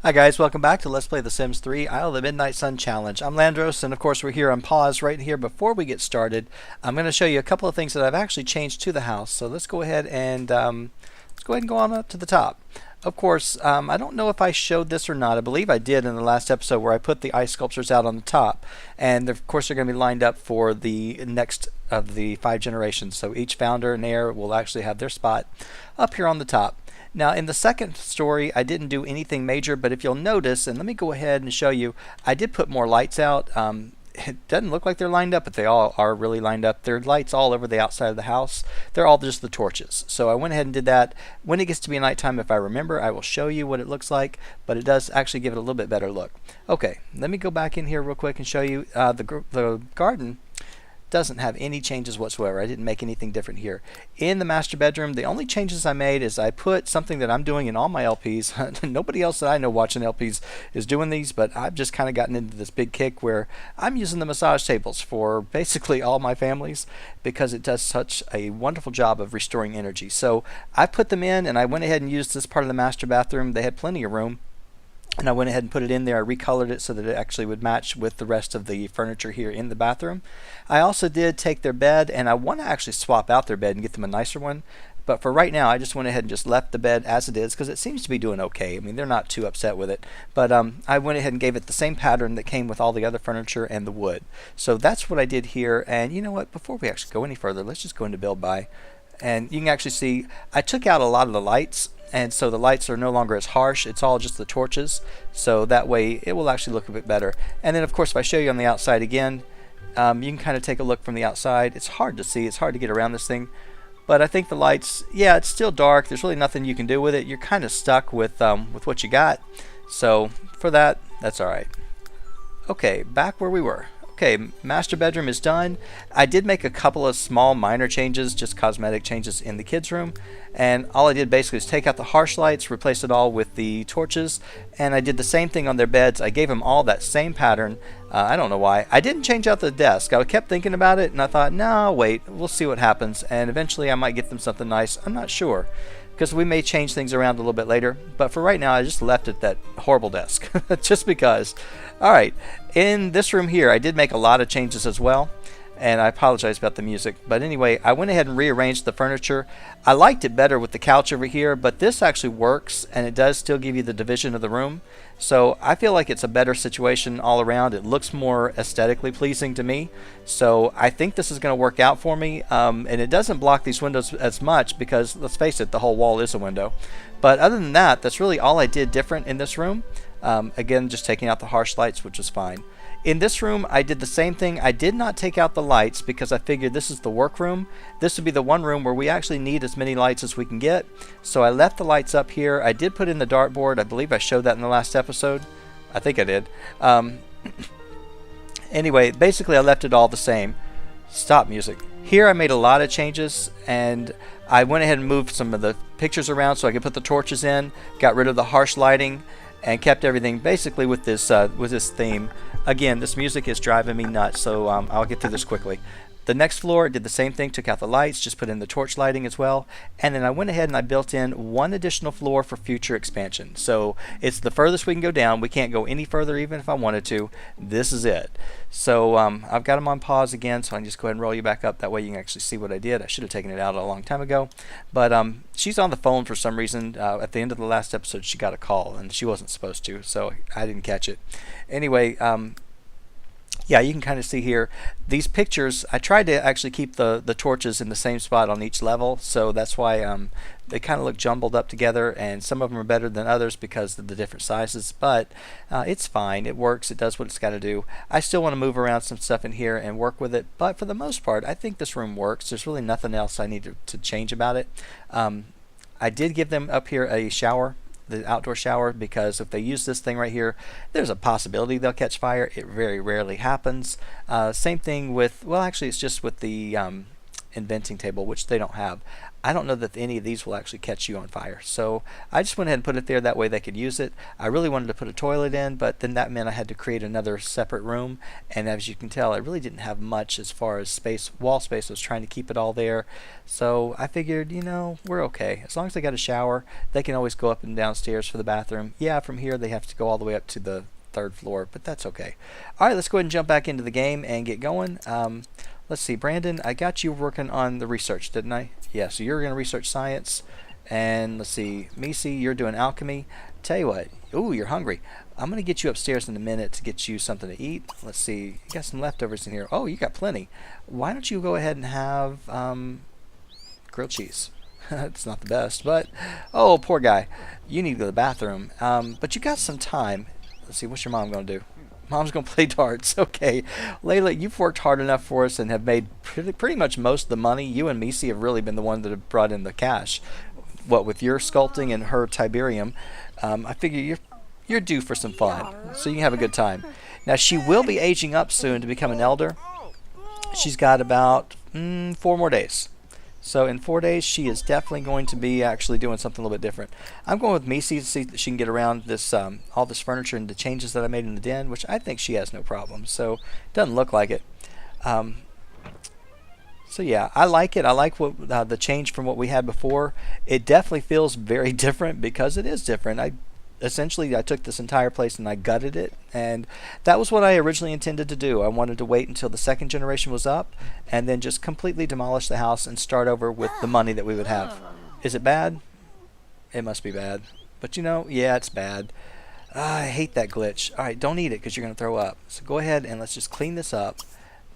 Hi guys, welcome back to Let's Play The Sims 3 Isle of the Midnight Sun Challenge. I'm Llandros, and of course we're here on pause right here. Before we get started, I'm going to show you a couple of things that I've actually changed to the house. So let's go ahead and go on up to the top. Of course, I don't know if I showed this or not. I believe I did in the last episode where I put the ice sculptures out on the top. And of course they're going to be lined up for the next of the 5 generations. So each founder and heir will actually have their spot up here on the top. Now in the second story I didn't do anything major, but if you'll notice, and let me go ahead and show you, I did put more lights out. It doesn't look like they're lined up, but they all are really lined up. There are lights all over the outside of the house. They're all just the torches. So I went ahead and did that. When it gets to be nighttime, if I remember, I will show you what it looks like, but it does actually give it a little bit better look. Okay, let me go back in here real quick and show you the garden doesn't have any changes whatsoever. I didn't make anything different here. In the master bedroom, the only changes I made is I put something that I'm doing in all my LPs. Nobody else that I know watching LPs is doing these, but I've just kind of gotten into this big kick where I'm using the massage tables for basically all my families because it does such a wonderful job of restoring energy. So I put them in, and I went ahead and used this part of the master bathroom. They had plenty of room. And I went ahead and put it in there. I recolored it so that it actually would match with the rest of the furniture here in the bathroom. I also did take their bed, and I want to actually swap out their bed and get them a nicer one. But for right now, I just went ahead and just left the bed as it is because it seems to be doing okay. I mean, they're not too upset with it. But I went ahead and gave it the same pattern that came with all the other furniture and the wood. So that's what I did here. And you know what? Before we actually go any further, let's just go into Build By. And you can actually see I took out a lot of the lights, and so the lights are no longer as harsh. It's all just the torches, so that way it will actually look a bit better. And then of course if I show you on the outside again, you can kind of take a look from the outside. It's hard to see, it's hard to get around this thing, but I think the lights, yeah, it's still dark. There's really nothing you can do with it. You're kind of stuck with what you got, so for that, that's alright. Okay, back where we were. Okay, master bedroom is done. I did make a couple of small minor changes, just cosmetic changes in the kids' room. And all I did basically is take out the harsh lights, replace it all with the torches. And I did the same thing on their beds. I gave them all that same pattern. I don't know why. I didn't change out the desk. I kept thinking about it and I thought, no, wait, we'll see what happens. And eventually I might get them something nice. I'm not sure, because we may change things around a little bit later. But for right now, I just left it that horrible desk, just because. All right, in this room here, I did make a lot of changes as well, and I apologize about the music. But anyway, I went ahead and rearranged the furniture. I liked it better with the couch over here, but this actually works, and it does still give you the division of the room. So I feel like it's a better situation all around. It looks more aesthetically pleasing to me. So I think this is going to work out for me. And it doesn't block these windows as much because, let's face it, the whole wall is a window. But other than that, that's really all I did different in this room. Again, just taking out the harsh lights, which is fine. In this room, I did the same thing. I did not take out the lights because I figured this is the workroom. This would be the one room where we actually need as many lights as we can get. So I left the lights up here. I did put in the dartboard. I believe I showed that in the last episode. I think I did. Anyway, basically I left it all the same. Stop music. Here I made a lot of changes, and I went ahead and moved some of the pictures around so I could put the torches in, got rid of the harsh lighting, and kept everything basically with this theme. Again, this music is driving me nuts, so I'll get through this quickly. The next floor, did the same thing, took out the lights, just put in the torch lighting as well, and then I went ahead and I built in one additional floor for future expansion. So it's the furthest we can go down. We can't go any further even if I wanted to. This is it. So I've got them on pause again, so I can just go ahead and roll you back up. That way you can actually see what I did. I should have taken it out a long time ago. But she's on the phone for some reason. At the end of the last episode, she got a call, and she wasn't supposed to, so I didn't catch it. Anyway, yeah, you can kind of see here these pictures. I tried to actually keep the torches in the same spot on each level, so that's why they kind of look jumbled up together, and some of them are better than others because of the different sizes, but it's fine. It works. It does what it's got to do. I still want to move around some stuff in here and work with it, but for the most part I think this room works. There's really nothing else I need to change about it. I did give them up here a shower, the outdoor shower, because if they use this thing right here, there's a possibility they'll catch fire. It very rarely happens. Same thing with, well, actually it's just with the inventing table, which they don't have. I don't know that any of these will actually catch you on fire. So I just went ahead and put it there, that way they could use it. I really wanted to put a toilet in, but then that meant I had to create another separate room, and as you can tell, I really didn't have much as far as space, wall space. I was trying to keep it all there. So I figured, you know, we're okay. As long as they got a shower, they can always go up and downstairs for the bathroom. Yeah, from here they have to go all the way up to the 3rd floor, but that's okay. All right, let's go ahead and jump back into the game and get going. Let's see, Brandon, I got you working on the research, didn't I? Yeah, so you're going to research science. And let's see, Missy, you're doing alchemy. Tell you what, ooh, you're hungry. I'm going to get you upstairs in a minute to get you something to eat. Let's see, you got some leftovers in here. Oh, you got plenty. Why don't you go ahead and have grilled cheese? It's not the best, but, oh, poor guy. You need to go to the bathroom. But you got some time. Let's see, what's your mom going to do? Mom's going to play darts. Okay. Layla, you've worked hard enough for us and have made pretty much most of the money. You and Missy have really been the one that have brought in the cash. What, with your sculpting and her Tiberium, I figure you're due for some fun, so you can have a good time. Now, she will be aging up soon to become an elder. She's got about 4 more days. So in 4 days, she is definitely going to be actually doing something a little bit different. I'm going with Missy to see if she can get around this all this furniture and the changes that I made in the den, which I think she has no problem. So it doesn't look like it. So yeah, I like it. I like what the change from what we had before. It definitely feels very different because it is different. I took this entire place and I gutted it, and that was what I originally intended to do. I wanted to wait until the 2nd generation was up and then just completely demolish the house and start over with the money that we would have. Is it bad? It must be bad. But you know, yeah, it's bad. I hate that glitch. All right, don't eat it because you're going to throw up. So go ahead and let's just clean this up,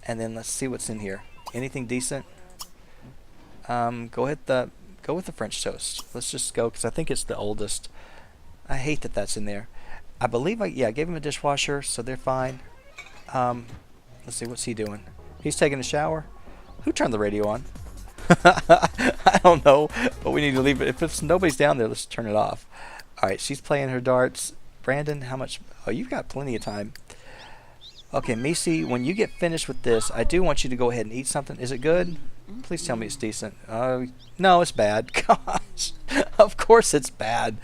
and then let's see what's in here. Anything decent? Go with the French toast. Let's just go because I think it's the oldest. I hate that that's in there. I believe I gave him a dishwasher, so they're fine. Let's see, what's he doing? He's taking a shower. Who turned the radio on? I don't know, but we need to leave it. If nobody's down there, let's turn it off. All right, she's playing her darts. Brandon, how much? Oh, you've got plenty of time. Okay, Missy, when you get finished with this, I do want you to go ahead and eat something. Is it good? Please tell me it's decent. No, it's bad. Gosh, of course it's bad.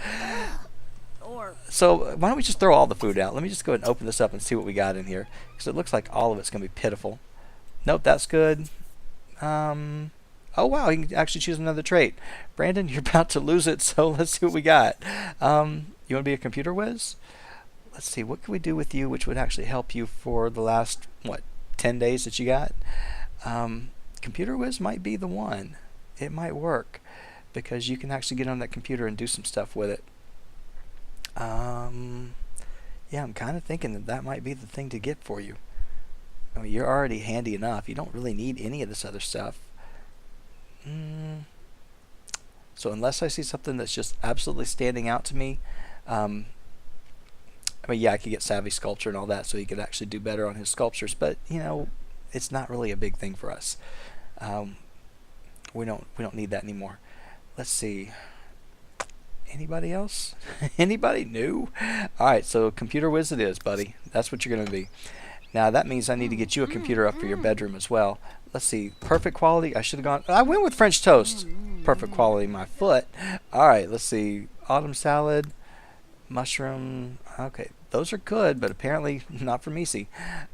So why don't we just throw all the food out? Let me just go ahead and open this up and see what we got in here, because it looks like all of it's going to be pitiful. Nope, that's good. Oh wow, you can actually choose another trait. Brandon, you're about to lose it, so let's see what we got. You want to be a computer whiz? Let's see, what can we do with you which would actually help you for the last, 10 days that you got? Computer whiz might be the one. It might work, because you can actually get on that computer and do some stuff with it. Yeah, I'm kind of thinking that might be the thing to get for you. I mean, you're already handy enough. You don't really need any of this other stuff. So unless I see something that's just absolutely standing out to me, I mean, yeah, I could get Savvy Sculpture and all that, so he could actually do better on his sculptures. But you know, it's not really a big thing for us. We don't need that anymore. Let's see. Anybody else? Anybody new? All right, so computer whiz it is, buddy. That's what you're going to be. Now that means I need to get you a computer up for your bedroom as well. Let's see. Perfect quality. I should have gone. I went with French toast. Perfect quality. My foot. All right. Let's see. Autumn salad, mushroom. Okay, those are good, but apparently not for Missy.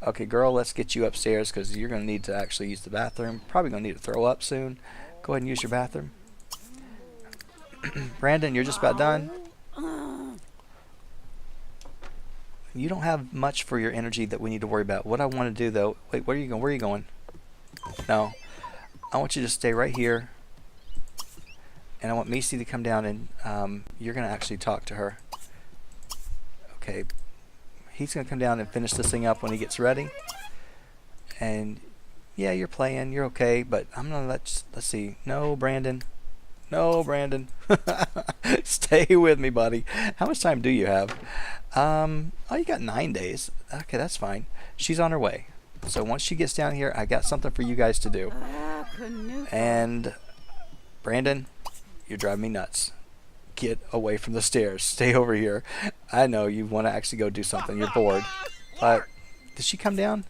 Okay, girl. Let's get you upstairs because you're going to need to actually use the bathroom. Probably going to need to throw up soon. Go ahead and use your bathroom. Brandon, you're just about done. You don't have much for your energy that we need to worry about. What I want to do, though... Wait, where are you going? Where are you going? No. I want you to stay right here. And I want Missy to come down and you're going to actually talk to her. Okay. He's going to come down and finish this thing up when he gets ready. And, yeah, you're playing. You're okay. But I'm going to let's see. No, Brandon. No, Brandon. Stay with me, buddy. How much time do you have? Oh, you got 9 days. Okay, that's fine. She's on her way. So once she gets down here, I got something for you guys to do. And Brandon, you're driving me nuts. Get away from the stairs. Stay over here. I know you want to actually go do something. You're bored. But did she come down?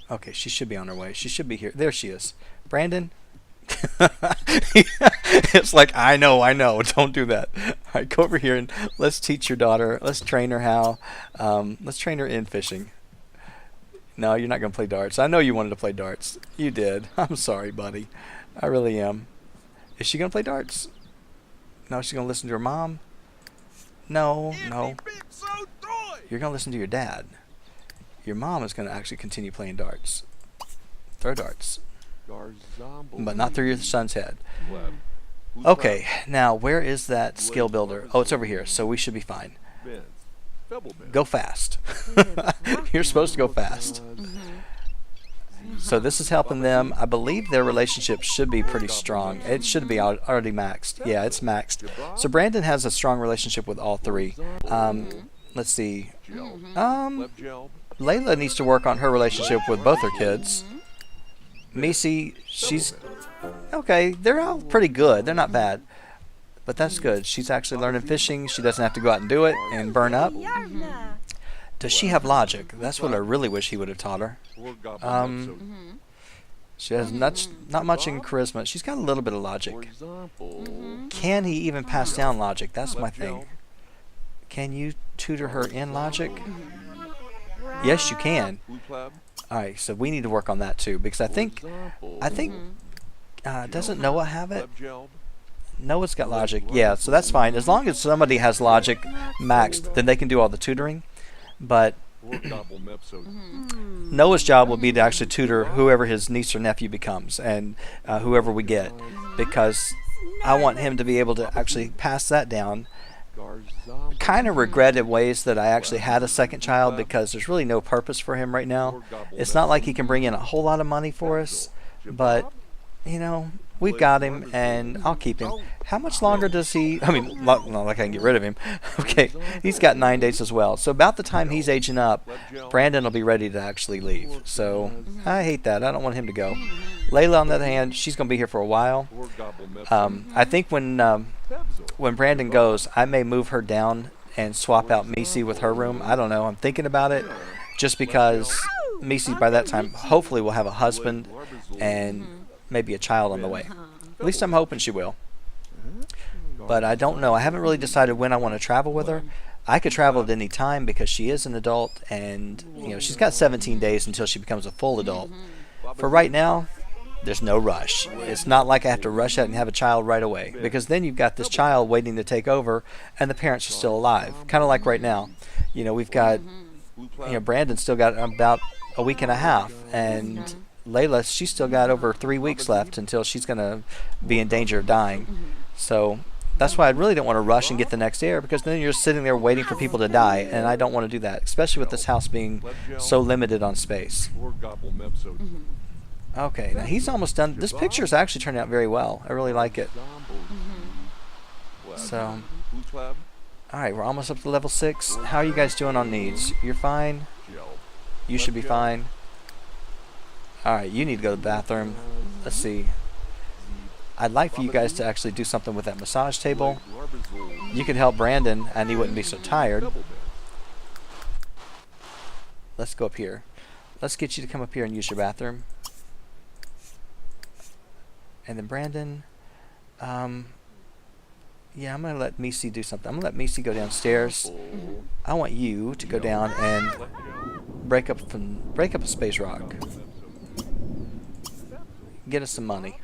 Okay, she should be on her way. She should be here. There she is. Brandon, It's like, I know, don't do that. All right, go over here and let's teach your daughter. Let's train her how. Let's train her in fishing. No, you're not going to play darts. I know you wanted to play darts. You did. I'm sorry, buddy. I really am. Is she going to play darts? No, she's going to listen to her mom? No, no. You're going to listen to your dad. Your mom is going to actually continue playing darts. Throw darts. But not through your son's head. Okay, now where is that skill builder? Oh, it's over here, so we should be fine. Go fast. You're supposed to go fast. So this is helping them. I believe their relationship should be pretty strong. It should be already maxed. Yeah, it's maxed. So Brandon has a strong relationship with all three. Let's see. Layla needs to work on her relationship with both her kids. Missy, she's okay. They're all pretty good. They're not bad. But that's good. She's actually learning fishing. She doesn't have to go out and do it and burn up. Does she have logic? That's what I really wish he would have taught her. She has not much in charisma. She's got a little bit of logic. Can he even pass down logic? That's my thing. Can you tutor her in logic? Yes, you can. Alright, so we need to work on that too, because I think doesn't Noah have it? Noah's got logic. Yeah, so that's fine. As long as somebody has logic maxed, then they can do all the tutoring. But Noah's job will be to actually tutor whoever his niece or nephew becomes, and whoever we get, because I want him to be able to actually pass that down. Kind of regretted ways that I actually had a second child, because there's really no purpose for him right now. It's not like he can bring in a whole lot of money for us, but you know, we've got him, and I'll keep him. How much longer does he... I mean, not like I can get rid of him. Okay, he's got 9 days as well. So about the time he's aging up, Brandon will be ready to actually leave. So I hate that. I don't want him to go. Layla, on the other hand, she's going to be here for a while. I think when Brandon goes, I may move her down and swap out Missy with her room. I don't know. I'm thinking about it, just because Missy by that time hopefully will have a husband and maybe a child on the way. At least I'm hoping she will. But I don't know. I haven't really decided when I want to travel with her. I could travel at any time because she is an adult, and you know, she's got 17 days until she becomes a full adult. For right now, there's no rush. It's not like I have to rush out and have a child right away, because then you've got this child waiting to take over and the parents are still alive. Kind of like right now. You know, we've got, you know, Brandon's still got about a week and a half, and Layla, she's still got over 3 weeks left until she's going to be in danger of dying. So that's why I really don't want to rush and get the next heir, because then you're sitting there waiting for people to die, and I don't want to do that, especially with this house being so limited on space. Okay, now he's almost done. This picture is actually turning out very well. I really like it. So, alright, we're almost up to level 6. How are you guys doing on needs? You're fine? You should be fine. Alright, you need to go to the bathroom. Let's see. I'd like for you guys to actually do something with that massage table. You could help Brandon, and he wouldn't be so tired. Let's go up here. Let's get you to come up here and use your bathroom. And then Brandon, yeah, I'm going to let Missy do something. I'm going to let Missy go downstairs. I want you to go down and break up a space rock. Get us some money.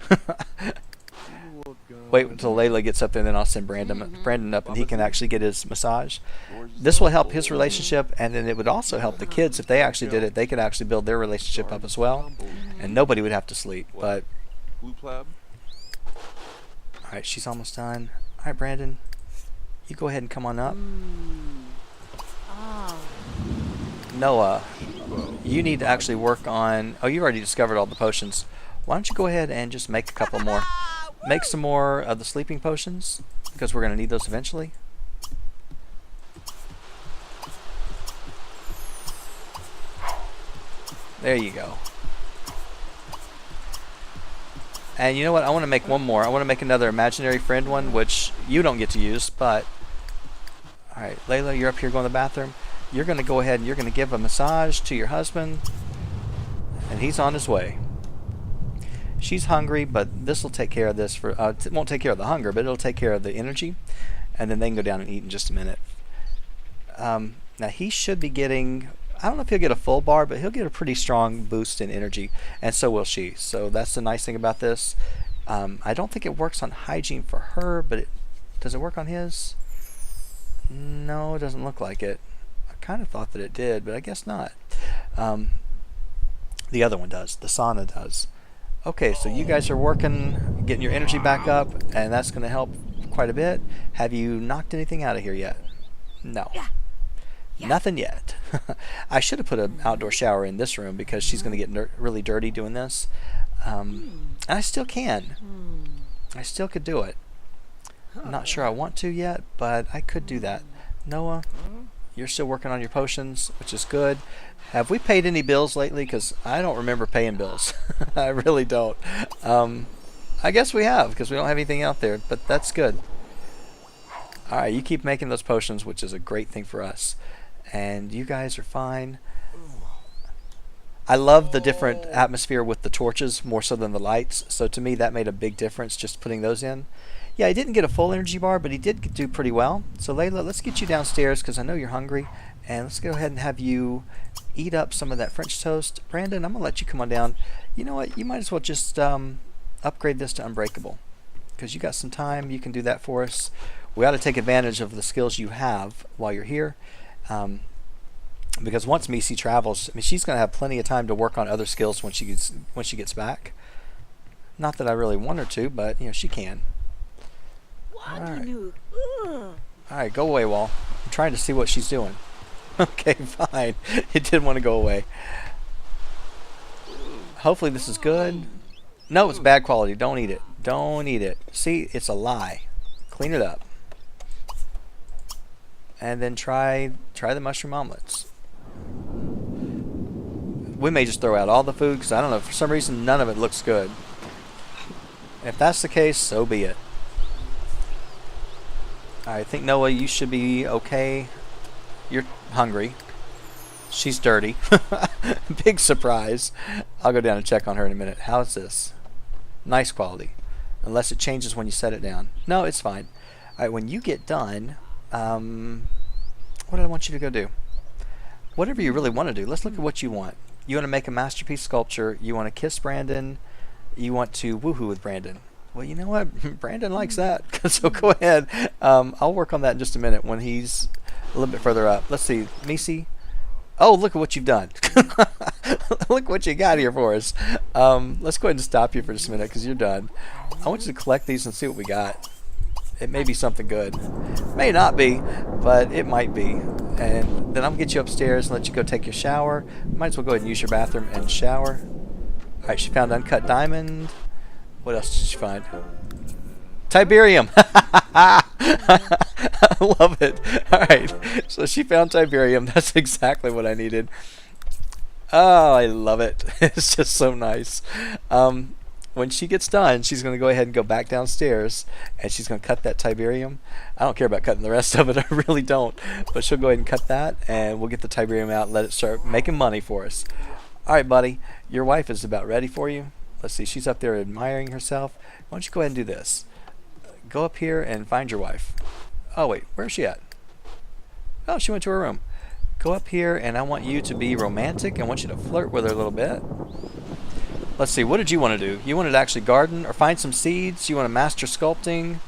Wait until Layla gets up there, and then I'll send Brandon up, and he can actually get his massage. This will help his relationship, and then it would also help the kids. If they actually did it, they could actually build their relationship up as well, and nobody would have to sleep. But alright, she's almost done. Alright, Brandon, you go ahead and come on up. Noah, you need to actually work on... Oh, you've already discovered all the potions. Why don't you go ahead and just make a couple more. Make some more of the sleeping potions, because we're going to need those eventually. There you go. And you know what? I want to make one more. I want to make another imaginary friend one, which you don't get to use, but... Alright, Layla, you're up here going to the bathroom. You're going to go ahead and you're going to give a massage to your husband, and he's on his way. She's hungry, but this will take care of this for. It won't take care of the hunger, but it'll take care of the energy, and then they can go down and eat in just a minute. Now he should be getting. I don't know if he'll get a full bar, but he'll get a pretty strong boost in energy, and so will she. So that's the nice thing about this. I don't think it works on hygiene for her, but does it work on his? No, it doesn't look like it. I kind of thought that it did, but I guess not. The other one does. The sauna does. Okay, so you guys are working, getting your energy back up, and that's going to help quite a bit. Have you knocked anything out of here yet? No. Nothing yet. I should have put an outdoor shower in this room because she's going to get really dirty doing this. And I still can. I still could do it. I'm not sure I want to yet, but I could do that. Noah, you're still working on your potions, which is good. Have we paid any bills lately? Because I don't remember paying bills. I really don't. I guess we have, because we don't have anything out there, but that's good. Alright, you keep making those potions, which is a great thing for us. And you guys are fine. I love the different atmosphere with the torches more so than the lights. So to me that made a big difference, just putting those in. Yeah, he didn't get a full energy bar, but he did do pretty well. So Layla, let's get you downstairs because I know you're hungry. And let's go ahead and have you eat up some of that French toast. Brandon, I'm going to let you come on down. You know what? You might as well just upgrade this to Unbreakable. Because you got some time, you can do that for us. We ought to take advantage of the skills you have while you're here. Because once Missy travels, I mean, she's going to have plenty of time to work on other skills when she gets back. Not that I really want her to, but you know she can. All right, go away, Wall. I'm trying to see what she's doing. Okay, fine. It didn't want to go away. Hopefully this is good. No, it's bad quality. Don't eat it. Don't eat it. See, it's a lie. Clean it up. And then try the mushroom omelets. We may just throw out all the food because I don't know, for some reason none of it looks good. If that's the case, so be it. I think Noah, you should be okay. You're hungry. She's dirty. Big surprise. I'll go down and check on her in a minute. How's this? Nice quality. Unless it changes when you set it down. No, it's fine. Alright, when you get done, what do I want you to go do? Whatever you really want to do. Let's look at what you want. You want to make a masterpiece sculpture. You want to kiss Brandon. You want to woohoo with Brandon. Well, you know what? Brandon likes that. So go ahead. I'll work on that in just a minute when he's a little bit further up. Let's see. Missy. Oh, look at what you've done. Look what you got here for us. Let's go ahead and stop you for just a minute because you're done. I want you to collect these and see what we got. It may be something good. May not be, but it might be. And then I'm going to get you upstairs and let you go take your shower. Might as well go ahead and use your bathroom and shower. Alright, she found uncut diamond. What else did she find? Tiberium! I love it. Alright, so she found Tiberium. That's exactly what I needed. Oh, I love it. It's just so nice. When she gets done, she's going to go ahead and go back downstairs, and she's going to cut that Tiberium. I don't care about cutting the rest of it. I really don't. But she'll go ahead and cut that, and we'll get the Tiberium out and let it start making money for us. All right, buddy. Your wife is about ready for you. Let's see. She's up there admiring herself. Why don't you go ahead and do this? Go up here and find your wife. Oh, wait. Where's she at? Oh, she went to her room. Go up here, and I want you to be romantic. I want you to flirt with her a little bit. Let's see, what did you want to do? You wanted to actually garden or find some seeds? You want to master sculpting?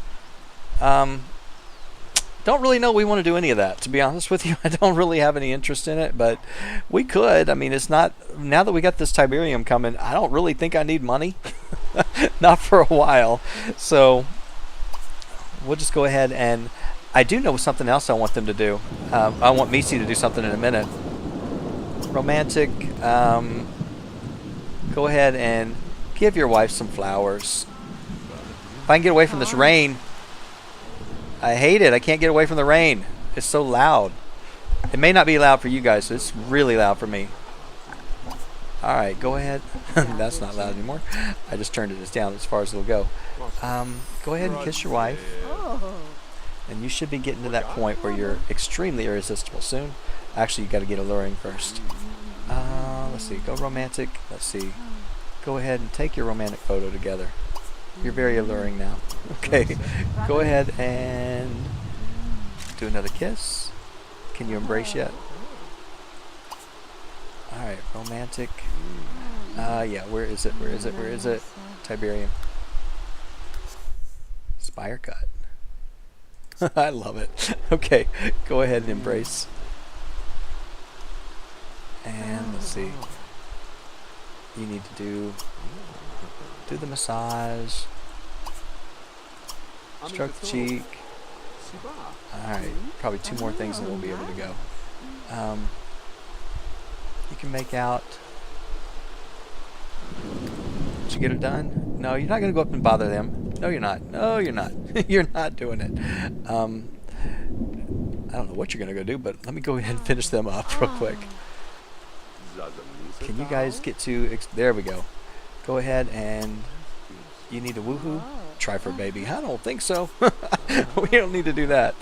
Don't really know we want to do any of that, to be honest with you. I don't really have any interest in it, but we could. I mean, it's not, now that we got this Tiberium coming, I don't really think I need money. Not for a while. So we'll just go ahead and, I do know something else I want them to do. I want Missy to do something in a minute. Romantic, go ahead and give your wife some flowers. If I can get away from this rain. I hate it. I can't get away from the rain. It's so loud. It may not be loud for you guys, but it's really loud for me. Alright, go ahead. That's not loud anymore. I just turned it down as far as it'll go. Go ahead and kiss your wife. And you should be getting to that point where you're extremely irresistible soon. Actually, you got to get alluring first. Let's see. Go romantic. Let's see. go ahead and take your romantic photo together. You're very alluring now. Okay, go ahead and do another kiss. Can you embrace yet? Alright, romantic. Yeah, where is it? Where is it? Where is it? Tiberium. Spire cut. I love it. Okay, go ahead and embrace. And let's see. You need to do the massage. Stroke the cheek. Alright, probably 2 more things and we'll be able to go. You can make out. Did you get it done? No, you're not going to go up and bother them. No, you're not. No, you're not. You're not doing it. I don't know what you're going to go do, but let me go ahead and finish them up real quick. Can you guys get to... there we go. Go ahead and... you need a woohoo? Try for a baby. I don't think so. We don't need to do that.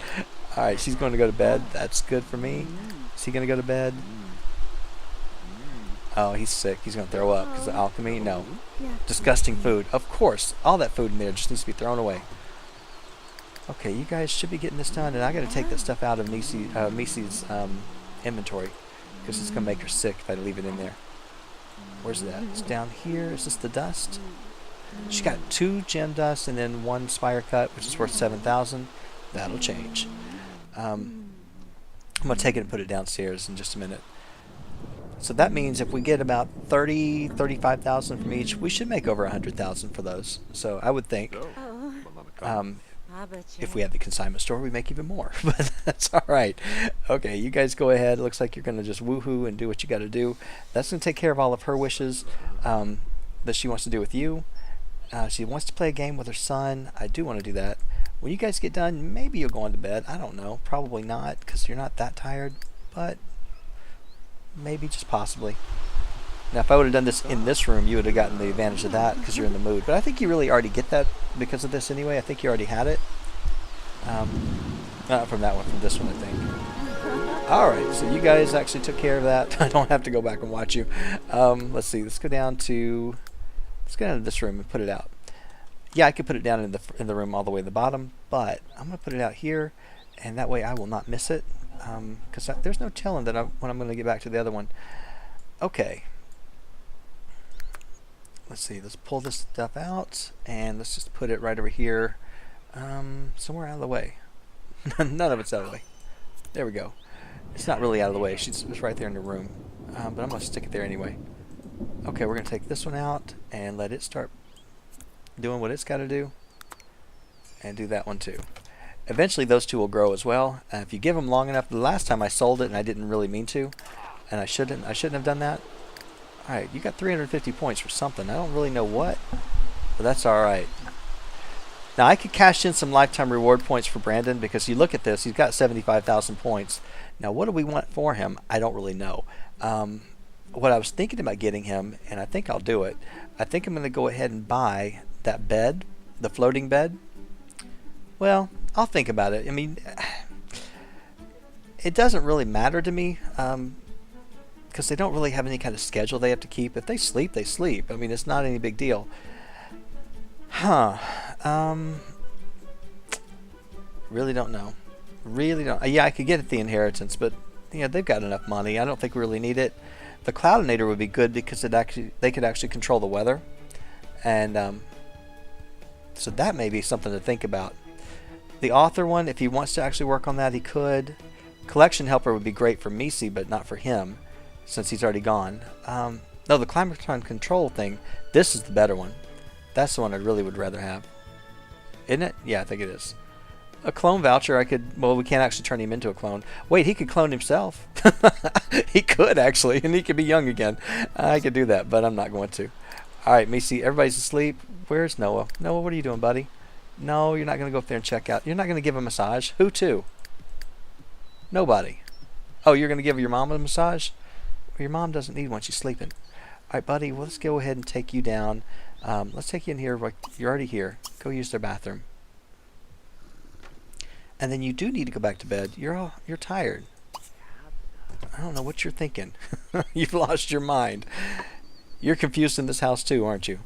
Alright, she's going to go to bed. That's good for me. Is he going to go to bed? Oh, he's sick. He's going to throw up because of alchemy? No. Disgusting food. Of course. All that food in there just needs to be thrown away. Okay, you guys should be getting this done, and I got to take that stuff out of Misi's inventory because it's going to make her sick if I leave it in there. Where's that? It's down here. Is this the dust? She got 2 gem dust and then 1 spire cut, which is worth 7,000. That'll change. I'm going to take it and put it downstairs in just a minute. So that means if we get about 35,000 from each, we should make over 100,000 for those. So I would think if we had the consignment store, we make even more. But that's all right. Okay, you guys go ahead. It looks like you're going to just woohoo and do what you got to do. That's going to take care of all of her wishes that she wants to do with you. She wants to play a game with her son. I do want to do that. When you guys get done, maybe you'll go on to bed. I don't know. Probably not because you're not that tired. But maybe, just possibly. Now, if I would have done this in this room, you would have gotten the advantage of that because you're in the mood. But I think you really already get that because of this anyway. I think you already had it. Not from that one, from this one, I think. Alright, so you guys actually took care of that. I don't have to go back and watch you. Let's see. Let's go down to this room and put it out. Yeah, I could put it down in the room all the way to the bottom, but I'm going to put it out here, and that way I will not miss it. Because there's no telling that when I'm going to get back to the other one. Okay. Let's see. Let's pull this stuff out, and let's just put it right over here, somewhere out of the way. None of it's out of the way. There we go. It's not really out of the way. It's right there in the room. But I'm going to stick it there anyway. Okay, we're going to take this one out and let it start doing what it's got to do. And do that one too. Eventually those two will grow as well. If you give them long enough. The last time I sold it and I didn't really mean to. And I shouldn't have done that. Alright, you got 350 points for something. I don't really know what. But that's alright. Now I could cash in some lifetime reward points for Brandon because you look at this, he's got 75,000 points. Now what do we want for him? I don't really know. What I was thinking about getting him, and I think I'll do it, I think I'm going to go ahead and buy that bed, the floating bed. Well, I'll think about it. I mean, it doesn't really matter to me because they don't really have any kind of schedule they have to keep. If they sleep, they sleep. I mean, it's not any big deal. Really don't know. Really don't. Yeah, I could get it the inheritance, but you know, they've got enough money. I don't think we really need it. The Cloudinator would be good because they could actually control the weather, and so that may be something to think about. The author one, if he wants to actually work on that, he could. Collection helper would be great for Misi, but not for him, since he's already gone. No, the climate control thing. This is the better one. That's the one I really would rather have. Isn't it? Yeah, I think it is. A clone voucher, I could... Well, we can't actually turn him into a clone. Wait, he could clone himself. He could, actually, and he could be young again. I could do that, but I'm not going to. Alright, Misi, everybody's asleep. Where's Noah? Noah, what are you doing, buddy? No, you're not going to go up there and check out. You're not going to give a massage? Who to? Nobody. Oh, you're going to give your mom a massage? Well, your mom doesn't need one. She's sleeping. Alright, buddy, well, let's go ahead and take you down. Let's take you in here. You're already here. Go use their bathroom. And then you do need to go back to bed. You're tired. I don't know what you're thinking. You've lost your mind. You're confused in this house too, aren't you?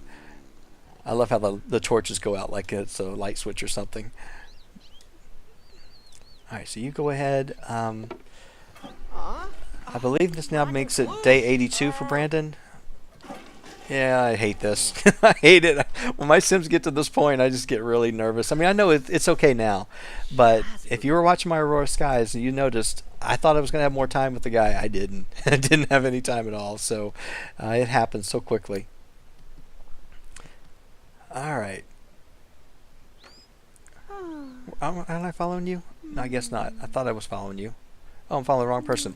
I love how the torches go out like it's a light switch or something. Alright, so you go ahead. I believe this now makes it day 82 for Brandon. Yeah, I hate this. I hate it. When my Sims get to this point, I just get really nervous. I mean, I know it's okay now, but if you were watching my Aurora Skies, you noticed I thought I was going to have more time with the guy. I didn't. I didn't have any time at all, so it happened so quickly. Alright. Am I following you? No, I guess not. I thought I was following you. Oh, I'm following the wrong person.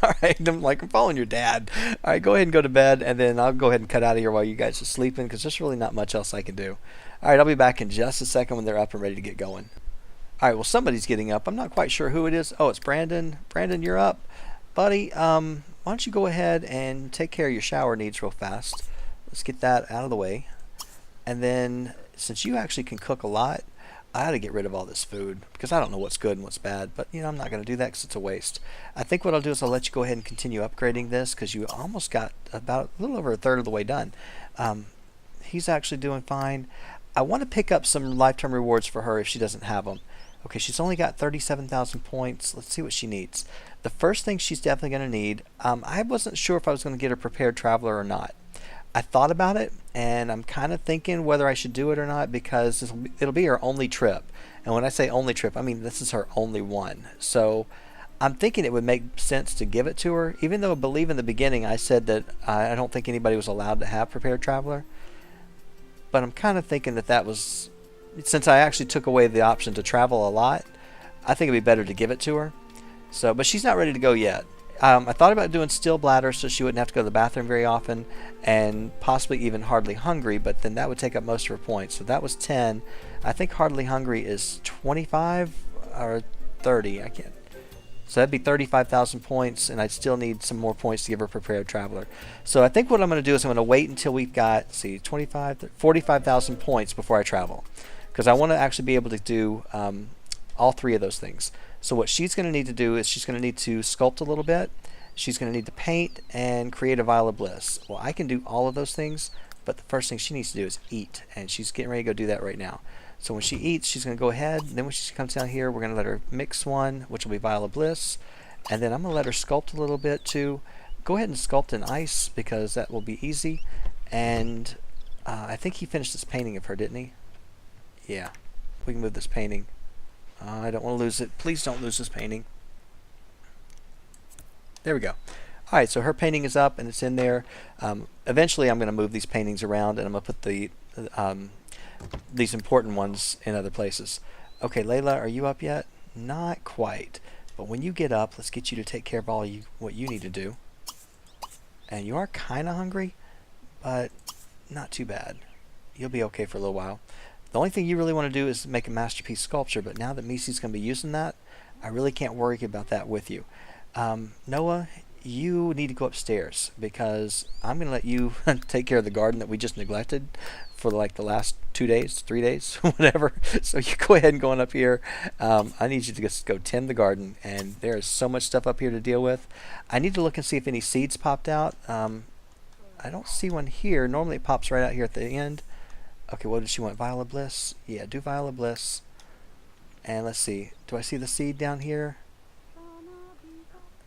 Alright, I'm following your dad. Alright, go ahead and go to bed, and then I'll go ahead and cut out of here while you guys are sleeping, because there's really not much else I can do. Alright, I'll be back in just a second when they're up and ready to get going. Alright, well, somebody's getting up. I'm not quite sure who it is. Oh, it's Brandon. Brandon, you're up. Buddy, why don't you go ahead and take care of your shower needs real fast. Let's get that out of the way. And then, since you actually can cook a lot, I ought to get rid of all this food, because I don't know what's good and what's bad, but I'm not going to do that because it's a waste. I think what I'll do is I'll let you go ahead and continue upgrading this, because you almost got about a little over a third of the way done. He's actually doing fine. I want to pick up some lifetime rewards for her if she doesn't have them. Okay, she's only got 37,000 points. Let's see what she needs. The first thing she's definitely going to need, I wasn't sure if I was going to get a prepared traveler or not. I thought about it, and I'm kind of thinking whether I should do it or not, because it'll be her only trip. And when I say only trip, I mean this is her only one. So I'm thinking it would make sense to give it to her, even though I believe in the beginning I said that I don't think anybody was allowed to have prepared traveler. But I'm kind of thinking that was, since I actually took away the option to travel a lot, I think it'd be better to give it to her. So, but she's not ready to go yet. I thought about doing still bladder so she wouldn't have to go to the bathroom very often, and possibly even hardly hungry, but then that would take up most of her points. So that was 10. I think hardly hungry is 25 or 30. I can't. So that'd be 35,000 points, and I'd still need some more points to give her prepared traveler. So I think what I'm going to do is I'm going to wait until we've got, 45,000 points before I travel, because I want to actually be able to do all three of those things. So what she's going to need to do is she's going to need to sculpt a little bit. She's going to need to paint and create a vial of bliss. Well, I can do all of those things, but the first thing she needs to do is eat, and she's getting ready to go do that right now. So when she eats, she's going to go ahead, and then when she comes down here, we're going to let her mix one, which will be vial of bliss, and then I'm going to let her sculpt a little bit too. Go ahead and sculpt in ice, because that will be easy. And I think he finished this painting of her, didn't he? Yeah, we can move this painting. I don't want to lose it. Please don't lose this painting. There we go. Alright, so her painting is up and it's in there. Eventually I'm going to move these paintings around, and I'm going to put these important ones in other places. Okay, Layla, are you up yet? Not quite. But when you get up, let's get you to take care of what you need to do. And you are kind of hungry, but not too bad. You'll be okay for a little while. The only thing you really want to do is make a masterpiece sculpture, but now that Misi's going to be using that, I really can't worry about that with you. Noah, you need to go upstairs, because I'm going to let you take care of the garden that we just neglected for like the last 2 days, 3 days, whatever. So you go ahead and go on up here. I need you to just go tend the garden, and there is so much stuff up here to deal with. I need to look and see if any seeds popped out. I don't see one here. Normally it pops right out here at the end. Okay, what did she want? Vial of Bliss? Yeah, do Vial of Bliss. And let's see. Do I see the seed down here?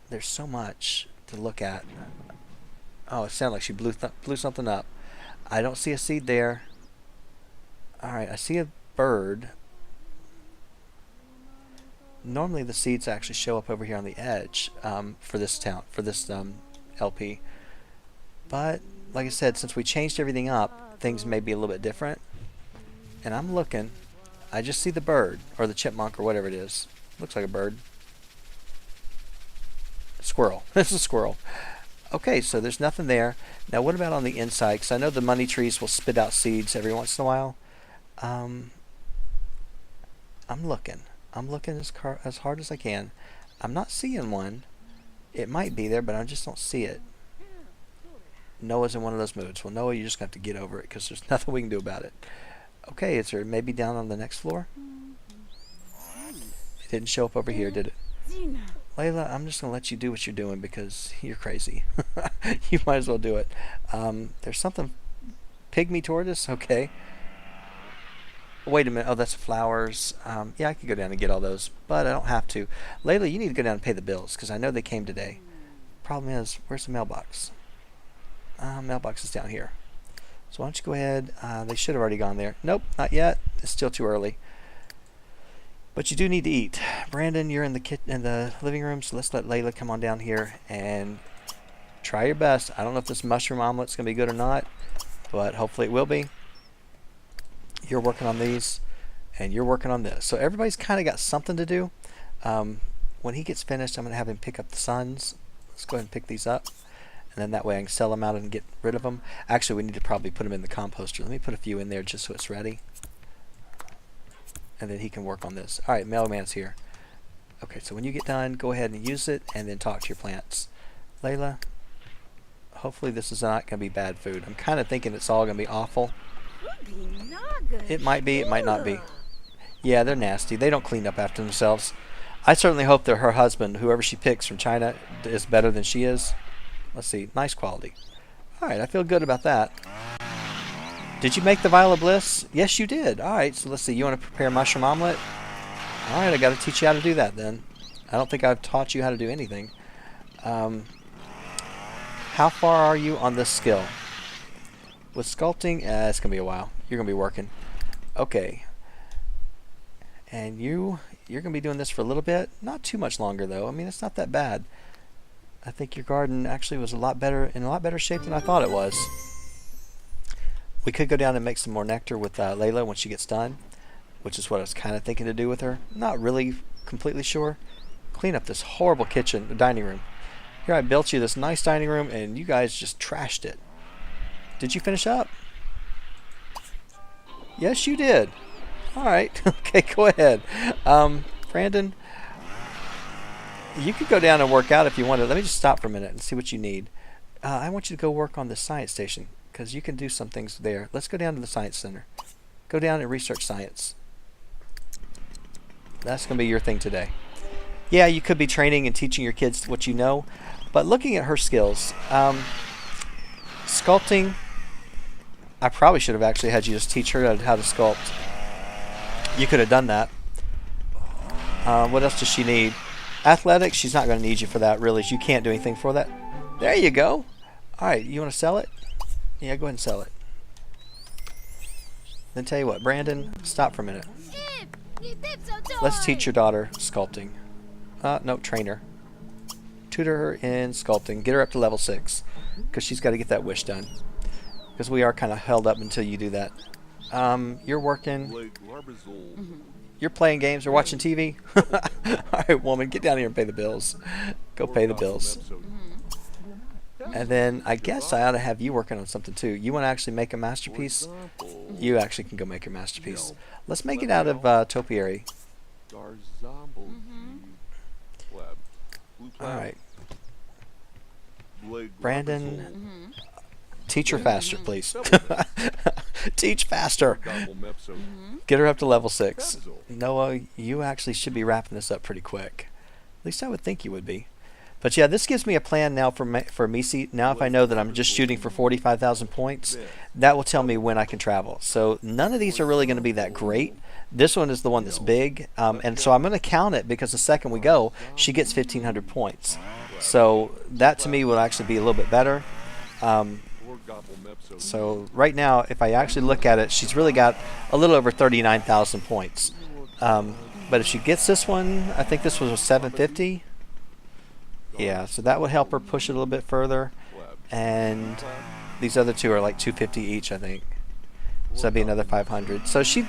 There's so much to look at. Oh, it sounded like she blew something up. I don't see a seed there. Alright, I see a bird. Normally the seeds actually show up over here on the edge for this LP. But, like I said, since we changed everything up, things may be a little bit different. And I'm looking. I just see the bird, or the chipmunk, or whatever it is. Looks like a bird. Squirrel. This is a squirrel. Okay, so there's nothing there. Now what about on the inside? Because I know the money trees will spit out seeds every once in a while. I'm looking. I'm looking as hard as I can. I'm not seeing one. It might be there, but I just don't see it. Noah's in one of those moods. Well, Noah, you just have to get over it, because there's nothing we can do about it. Okay, is there maybe down on the next floor? It didn't show up over here, did it? Layla, I'm just going to let you do what you're doing because you're crazy. You might as well do it. There's something pygmy tortoise. Okay. Wait a minute. Oh, that's flowers. Yeah, I could go down and get all those, but I don't have to. Layla, you need to go down and pay the bills because I know they came today. Problem is, where's the mailbox? Mailbox is down here. So why don't you go ahead? They should have already gone there. Nope, not yet. It's still too early. But you do need to eat. Brandon, you're in the living room, so let's let Layla come on down here and try your best. I don't know if this mushroom omelet's going to be good or not, but hopefully it will be. You're working on these, and you're working on this. So everybody's kind of got something to do. When he gets finished, I'm going to have him pick up the suns. Let's go ahead and pick these up. And then that way I can sell them out and get rid of them. Actually, we need to probably put them in the composter. Let me put a few in there just so it's ready. And then he can work on this. All right, mailman's here. Okay, so when you get done, go ahead and use it and then talk to your plants. Layla, hopefully this is not going to be bad food. I'm kind of thinking it's all going to be awful. It might be, it might not be. Yeah, they're nasty. They don't clean up after themselves. I certainly hope that her husband, whoever she picks from China, is better than she is. Let's see, nice quality. All right, I feel good about that. Did you make the Vial of Bliss? Yes, you did. All right, so let's see. You want to prepare mushroom omelet? All right, I got to teach you how to do that then. I don't think I've taught you how to do anything. How far are you on this skill? With sculpting, it's going to be a while. You're going to be working. Okay. And you're going to be doing this for a little bit. Not too much longer, though. I mean, it's not that bad. I think your garden actually was in a lot better shape than I thought it was. We could go down and make some more nectar with Layla when she gets done, which is what I was kind of thinking to do with her. Not really completely sure. Clean up this horrible kitchen, dining room. Here I built you this nice dining room, and you guys just trashed it. Did you finish up? Yes, you did. All right. Okay, go ahead. Brandon, you could go down and work out if you wanted. Let me just stop for a minute and see what you need. I want you to go work on the science station because you can do some things there. Let's go down to the science center. Go down and research science. That's going to be your thing today. Yeah, you could be training and teaching your kids what you know, but looking at her skills, sculpting, I probably should have actually had you just teach her how to sculpt. You could have done that. What else does she need? Athletics, she's not going to need you for that, really. You can't do anything for that. There you go. All right, you want to sell it? Yeah, go ahead and sell it. Then tell you what, Brandon, stop for a minute. Let's teach your daughter sculpting. No, train her. Tutor her in sculpting. Get her up to level 6 because she's got to get that wish done. Because we are kind of held up until you do that. You're working. You're playing games or watching TV. All right, woman, get down here and pay the bills. Go pay the bills. And then I guess I ought to have you working on something too. You want to actually make a masterpiece? You actually can go make your masterpiece. Let's make it out of topiary. All right. Brandon, teach her faster, please. Teach faster. Get her up to level 6. Noah, you actually should be wrapping this up pretty quick. At least I would think you would be. But yeah, this gives me a plan now for Misi. Now if I know that I'm just shooting for 45,000 points, that will tell me when I can travel. So none of these are really going to be that great. This one is the one that's big. And so I'm going to count it because the second we go, she gets 1,500 points. So that to me will actually be a little bit better. So right now, if I actually look at it, she's really got a little over 39,000 points. But if she gets this one, I think this was a 750. Yeah, so that would help her push it a little bit further. And these other two are like 250 each, I think. So that'd be another 500. So she,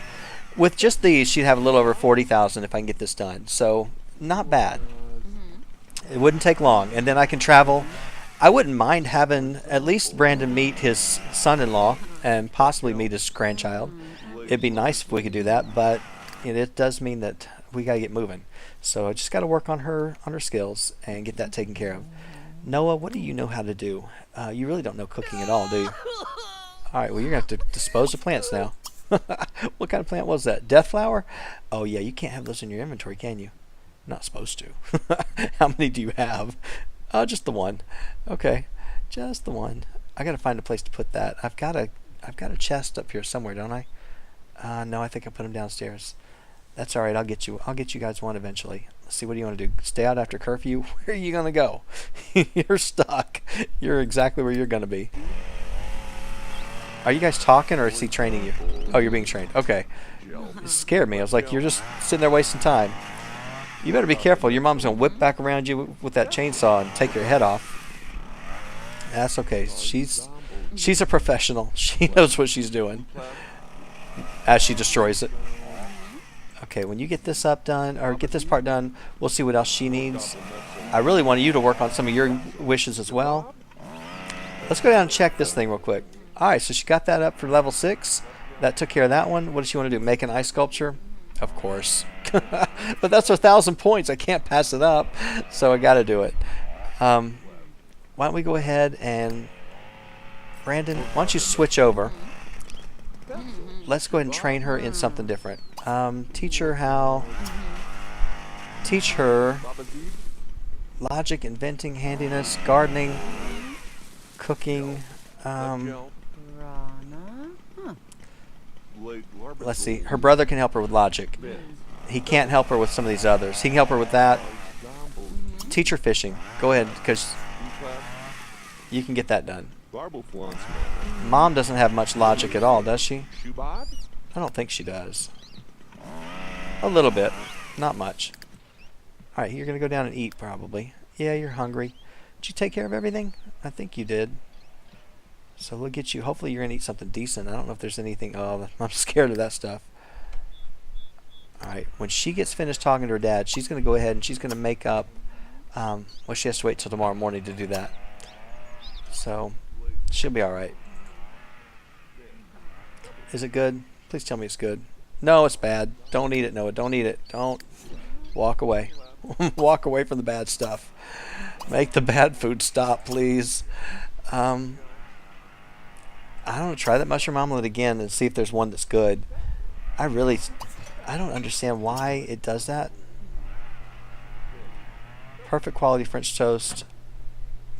with just these, she'd have a little over 40,000 if I can get this done. So not bad. It wouldn't take long. And then I can travel. I wouldn't mind having at least Brandon meet his son-in-law and possibly meet his grandchild. It'd be nice if we could do that, but it does mean that we got to get moving. So I just got to work on her skills and get that taken care of. Noah, what do you know how to do? You really don't know cooking at all, do you? All right, well, you're going to have to dispose of plants now. What kind of plant was that? Death flower? Oh, yeah, you can't have those in your inventory, can you? Not supposed to. How many do you have? Oh, just the one. Okay, just the one. I gotta find a place to put that. I've got a chest up here somewhere, don't I? No, I think I put them downstairs. That's all right. I'll get you guys one eventually. Let's see. What do you want to do? Stay out after curfew? Where are you gonna go? You're stuck. You're exactly where you're gonna be. Are you guys talking, or is he training you? Oh, you're being trained. Okay. It scared me. I was like, you're just sitting there wasting time. You better be careful. Your mom's gonna whip back around you with that chainsaw and take your head off. That's okay. She's a professional. She knows what she's doing. As she destroys it. Okay, when you get this up done, or get this part done, we'll see what else she needs. I really want you to work on some of your wishes as well. Let's go down and check this thing real quick. Alright, so she got that up for level 6. That took care of that one. What does she want to do? Make an ice sculpture? Of course. But that's 1,000 points. I can't pass it up. So I got to do it. Why don't we go ahead and... Brandon, why don't you switch over? Let's go ahead and train her in something different. Teach her how... Teach her... Logic, inventing, handiness, gardening, cooking... let's see. Her brother can help her with logic. He can't help her with some of these others. He can help her with that. Teach her fishing. Go ahead, because you can get that done. Mom doesn't have much logic at all, does she? I don't think she does. A little bit. Not much. Alright, you're going to go down and eat, probably. Yeah, you're hungry. Did you take care of everything? I think you did. So we'll get you, hopefully you're going to eat something decent. I don't know if there's anything, oh, I'm scared of that stuff. Alright, when she gets finished talking to her dad, she's going to go ahead and she's going to make up, well, she has to wait till tomorrow morning to do that. So, she'll be alright. Is it good? Please tell me it's good. No, it's bad. Don't eat it, Noah. Don't eat it. Don't. Walk away. Walk away from the bad stuff. Make the bad food stop, please. I don't know, try that mushroom omelet again and see if there's one that's good. I don't understand why it does that. Perfect quality French toast.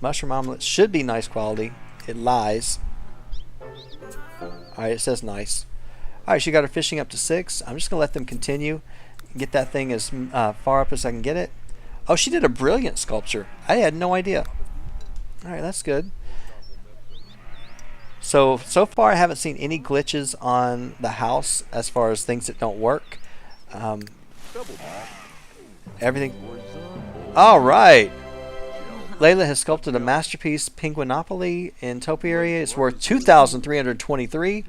Mushroom omelet should be nice quality. It lies. Alright, it says nice. Alright, she got her fishing up to 6. I'm just going to let them continue. Get that thing as far up as I can get it. Oh, she did a brilliant sculpture. I had no idea. Alright, that's good. So far I haven't seen any glitches on the house as far as things that don't work. Everything. Alright. Layla has sculpted a masterpiece, Penguinopoly in Topiary. It's worth 2,323.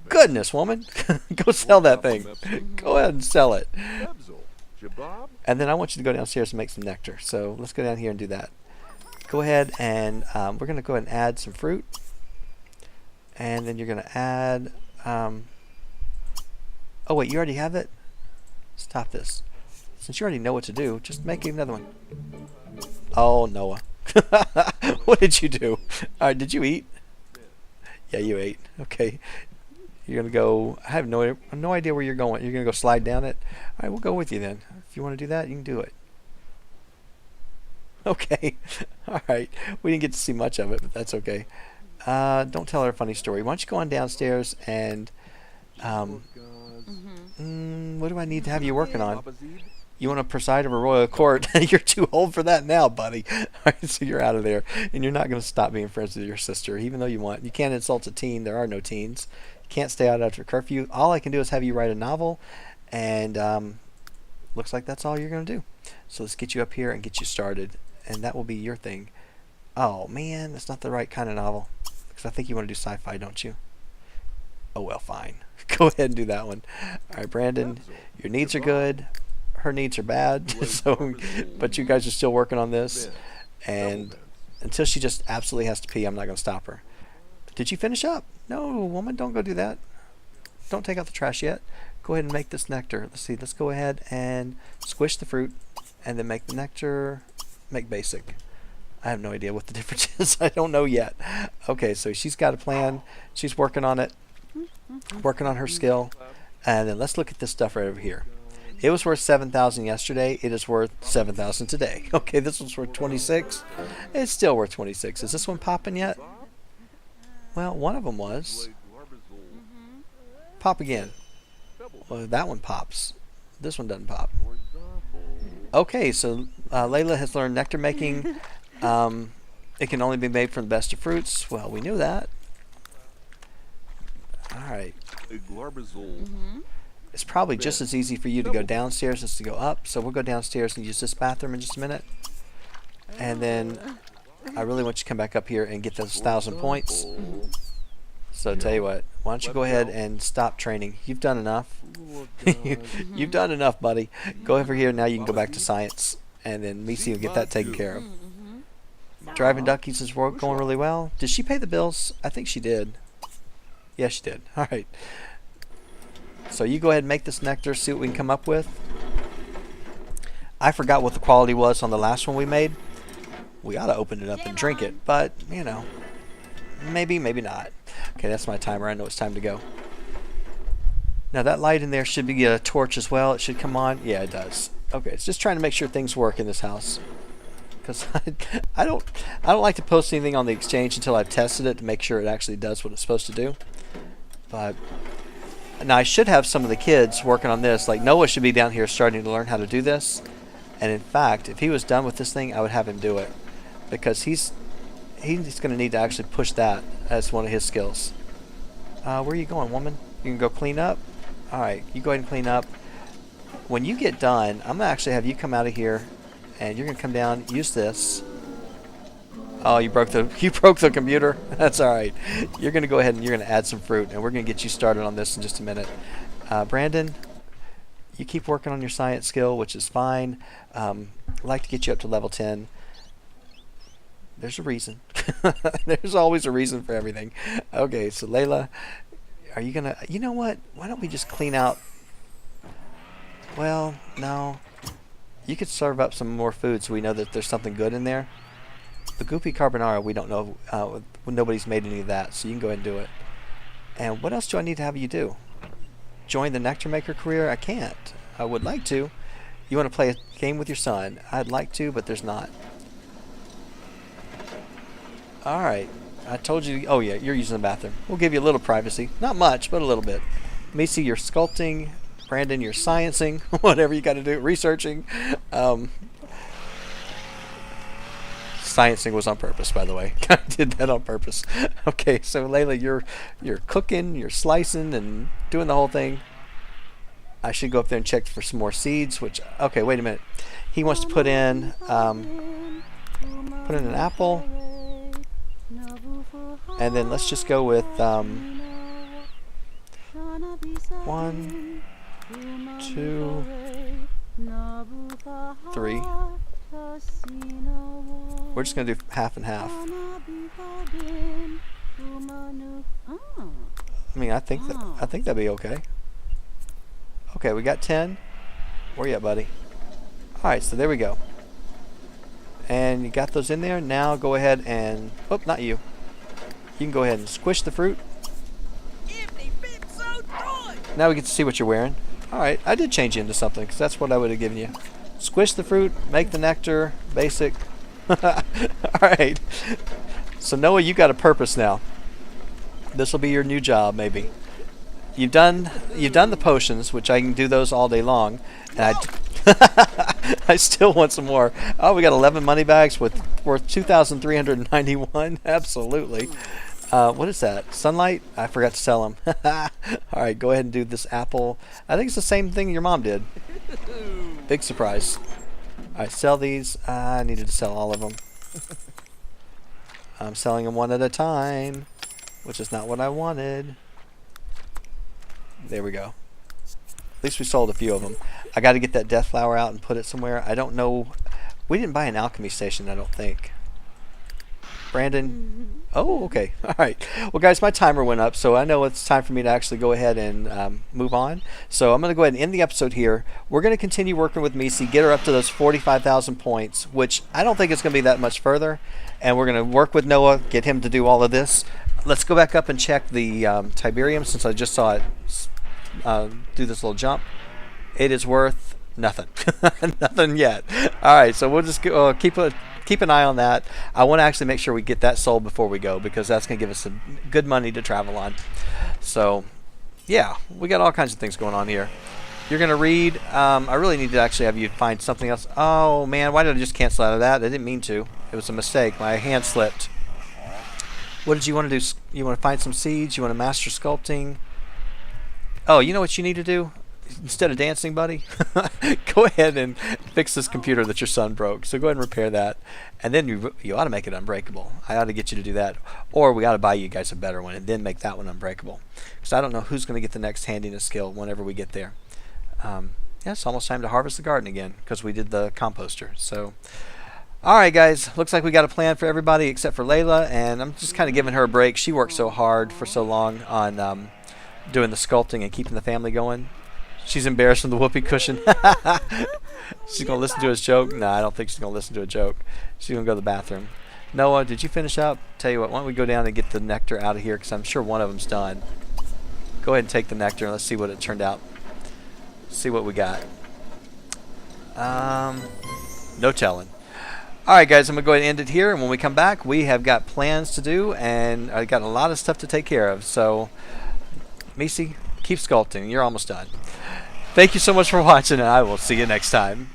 Goodness, woman. Go sell that thing. Go ahead and sell it. And then I want you to go downstairs and make some nectar. So let's go down here and do that. Go ahead and we're going to go ahead and add some fruit. And then you're going to add... oh, wait, you already have it? Stop this. Since you already know what to do, just make another one. Oh, Noah. What did you do? Alright, did you eat? Yeah, you ate. Okay. You're going to go... I have no idea where you're going. You're going to go slide down it? Alright, we'll go with you then. If you want to do that, you can do it. Okay. Alright. We didn't get to see much of it, but that's okay. Don't tell her a funny story. Why don't you go on downstairs and... what do I need to have you working on? You want to preside over royal court? You're too old for that now, buddy. Alright, so you're out of there. And you're not going to stop being friends with your sister, even though you want. You can't insult a teen. There are no teens. You can't stay out after curfew. All I can do is have you write a novel. And looks like that's all you're going to do. So let's get you up here and get you started. And that will be your thing. Oh, man, that's not the right kind of novel. Because I think you want to do sci-fi, don't you? Oh, well, fine. Go ahead and do that one. Alright, Brandon, your needs are good. Her needs are bad. So, but you guys are still working on this. And until she just absolutely has to pee, I'm not going to stop her. Did you finish up? No, woman, don't go do that. Don't take out the trash yet. Go ahead and make this nectar. Let's see. Let's go ahead and squish the fruit. And then make the nectar. Make basic. I have no idea what the difference is. I don't know yet. Okay, so she's got a plan. She's working on it. Working on her skill. And then let's look at this stuff right over here. It was worth 7,000 yesterday. It is worth 7,000 today. Okay, this one's worth 26. It's still worth 26. Is this one popping yet? Well, one of them was. Pop again. Well, that one pops. This one doesn't pop. Okay, so Layla has learned nectar making. It can only be made from the best of fruits. Well, we knew that. All right. It's probably just as easy for you to go downstairs as to go up. So we'll go downstairs and use this bathroom in just a minute. And then I really want you to come back up here and get those 1,000 points. So tell you what, why don't you go ahead and stop training. You've done enough. You've done enough, buddy. Go over here. Now you can go back to science. And then Missy will get that taken care of. Driving duckies is going really well. Did she pay the bills? I think she did. Yeah, she did. All right. So you go ahead and make this nectar, see what we can come up with. I forgot what the quality was on the last one we made. We ought to open it up and drink it, but, you know, maybe, maybe not. Okay, that's my timer. I know it's time to go. Now that light in there should be a torch as well. It should come on. Yeah, it does. Okay, it's just trying to make sure things work in this house. Because I don't like to post anything on the exchange until I've tested it to make sure it actually does what it's supposed to do. But now I should have some of the kids working on this. Like Noah should be down here starting to learn how to do this. And in fact, if he was done with this thing, I would have him do it, because he's going to need to actually push that as one of his skills. Where are you going, woman? You can go clean up. All right, you go ahead and clean up. When you get done, I'm gonna actually have you come out of here, and you're gonna come down. Use this. Oh, you broke the computer. That's all right. You're gonna go ahead and you're gonna add some fruit, and we're gonna get you started on this in just a minute. Brandon, you keep working on your science skill, which is fine. I'd like to get you up to level 10. There's a reason. There's always a reason for everything. Okay, so Layla, are you gonna? You know what? Why don't we just clean out? Well, no. You could serve up some more food so we know that there's something good in there. The goopy carbonara, we don't know. Nobody's made any of that, so you can go ahead and do it. And what else do I need to have you do? Join the nectar maker career? I can't. I would like to. You want to play a game with your son? I'd like to, but there's not. Alright. I told you. Oh, yeah, you're using the bathroom. We'll give you a little privacy. Not much, but a little bit. Missy, you're sculpting. Brandon, you're sciencing. Whatever you got to do. Researching. Sciencing was on purpose, by the way. I did that on purpose. Okay, so Layla, you're cooking, you're slicing, and doing the whole thing. I should go up there and check for some more seeds. Which, okay, wait a minute. He wants to put in an apple, and then let's just go with 1, 2, 3. We're just gonna do half and half. I mean, I think that'd be okay. Okay, we got 10. Where you at, buddy? All right, so there we go. And you got those in there. Now go ahead and not you. You can go ahead and squish the fruit. Now we get to see what you're wearing. All right, I did change you into something because that's what I would have given you. Squish the fruit, make the nectar, basic. All right. So Noah, you got a purpose now. This will be your new job, maybe. You've done the potions, which I can do those all day long, and I still want some more. Oh, we got 11 money bags worth 2,391. Absolutely. What is that? Sunlight? I forgot to sell them. All right, go ahead and do this apple. I think it's the same thing your mom did. Big surprise. All right, sell these. I needed to sell all of them. I'm selling them one at a time, which is not what I wanted. There we go. At least we sold a few of them. I got to get that death flower out and put it somewhere. I don't know. We didn't buy an alchemy station, I don't think. Brandon. Oh, okay. All right. Well, guys, my timer went up, so I know it's time for me to actually go ahead and move on. So I'm going to go ahead and end the episode here. We're going to continue working with Missy, get her up to those 45,000 points, which I don't think it's going to be that much further. And we're going to work with Noah, get him to do all of this. Let's go back up and check the Tiberium, since I just saw it do this little jump. it is worth nothing. Nothing yet. All right, so we'll just go, keep an eye on that. I want to actually make sure we get that sold before we go, because that's going to give us some good money to travel on. So yeah, we got all kinds of things going on here. You're going to read. I really need to actually have you find something else. Oh man, why did I just cancel out of that? I didn't mean to. It was a mistake. My hand slipped. What did you want to do? You want to find some seeds? You want to master sculpting? Oh, you know what you need to do? Instead of dancing, buddy, go ahead and fix this computer that your son broke. So go ahead and repair that, and then you ought to make it unbreakable. I ought to get you to do that, or we ought to buy you guys a better one and then make that one unbreakable. Because I don't know who's going to get the next handiness skill whenever we get there. Yeah, it's almost time to harvest the garden again because we did the composter. So, all right, guys, looks like we got a plan for everybody except for Layla, and I'm just kind of giving her a break. She worked so hard for so long on doing the sculpting and keeping the family going. She's embarrassed from the whoopee cushion. She's going to listen to his joke? No, I don't think she's going to listen to a joke. She's going to go to the bathroom. Noah, did you finish up? Tell you what, why don't we go down and get the nectar out of here, because I'm sure one of them's done. Go ahead and take the nectar and let's see what it turned out. See what we got. No telling. Alright guys, I'm going to go ahead and end it here, and when we come back we have got plans to do, and I got a lot of stuff to take care of. So Misi, keep sculpting. You're almost done. Thank you so much for watching, and I will see you next time.